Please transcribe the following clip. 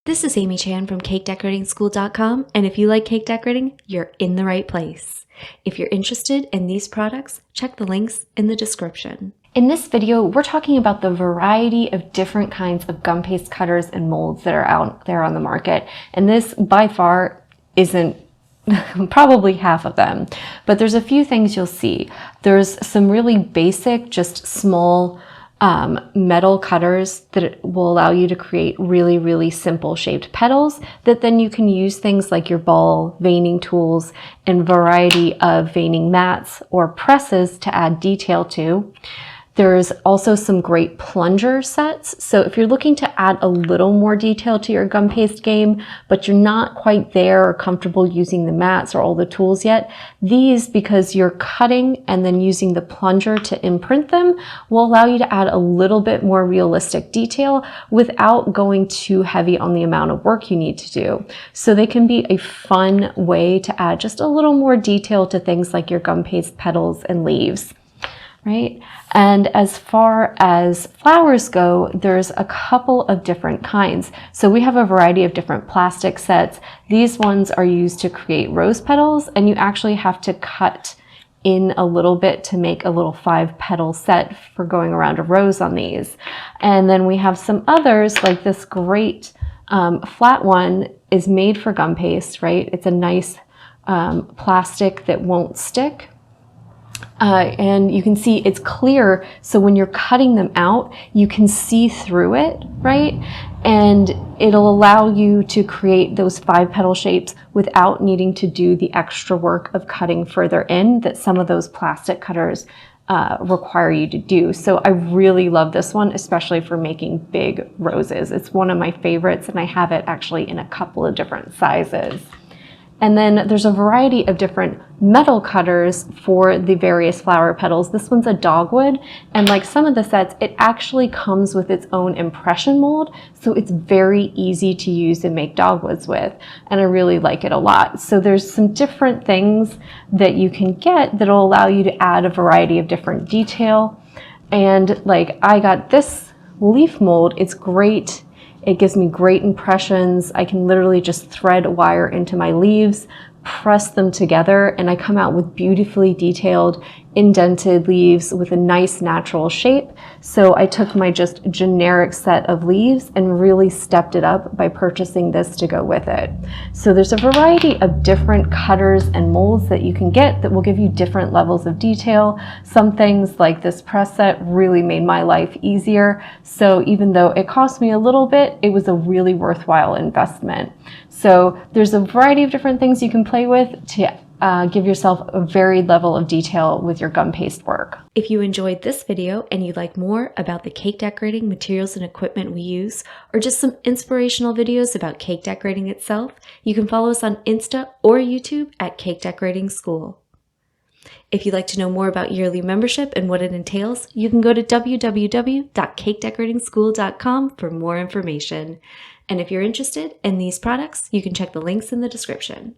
This is Amy Chan from CakeDecoratingSchool.com, and if you like cake decorating, you're in the right place. If you're interested in these products, check the links in the description. In this video, we're talking about the variety of different kinds of gum paste cutters and molds that are out there on the market. And this, by far, isn't probably half of them, but there's a few things you'll see. There's some really basic, just small metal cutters that will allow you to create really simple shaped petals that then you can use things like your ball veining tools and variety of veining mats or presses to add detail to. There's also some great plunger sets. So if you're looking to add a little more detail to your gum paste game, but you're not quite there or comfortable using the mats or all the tools yet, these, because you're cutting and then using the plunger to imprint them, will allow you to add a little bit more realistic detail without going too heavy on the amount of work you need to do. So they can be a fun way to add just a little more detail to things like your gum paste petals and leaves. Right? And as far as flowers go, there's a couple of different kinds. So we have a variety of different plastic sets. These ones are used to create rose petals, and you actually have to cut in a little bit to make a little 5-petal set for going around a rose on these. And then we have some others, like this great flat one is made for gum paste, right? It's a nice plastic that won't stick. And you can see it's clear, so when you're cutting them out, you can see through it, right? And it'll allow you to create those 5-petal shapes without needing to do the extra work of cutting further in that some of those plastic cutters require you to do. So I really love this one, especially for making big roses. It's one of my favorites, and I have it actually in a couple of different sizes. And then there's a variety of different metal cutters for the various flower petals. This one's a dogwood, and like some of the sets, it actually comes with its own impression mold, so it's very easy to use and make dogwoods with, and I really like it a lot. So there's some different things that you can get that'll allow you to add a variety of different detail. And like I got this leaf mold, it's great. It gives me great impressions. I can literally just thread a wire into my leaves, press them together, and I come out with beautifully detailed indented leaves with a nice natural shape. So I took my just generic set of leaves and really stepped it up by purchasing this to go with it. So there's a variety of different cutters and molds that you can get that will give you different levels of detail. Some things like this press set really made my life easier. So even though it cost me a little bit, it was a really worthwhile investment. So there's a variety of different things you can play with to give yourself a varied level of detail with your gum paste work. If you enjoyed this video and you'd like more about the cake decorating materials and equipment we use, or just some inspirational videos about cake decorating itself, you can follow us on Insta or YouTube at Cake Decorating School. If you'd like to know more about yearly membership and what it entails, you can go to www.cakedecoratingschool.com for more information. And if you're interested in these products, you can check the links in the description.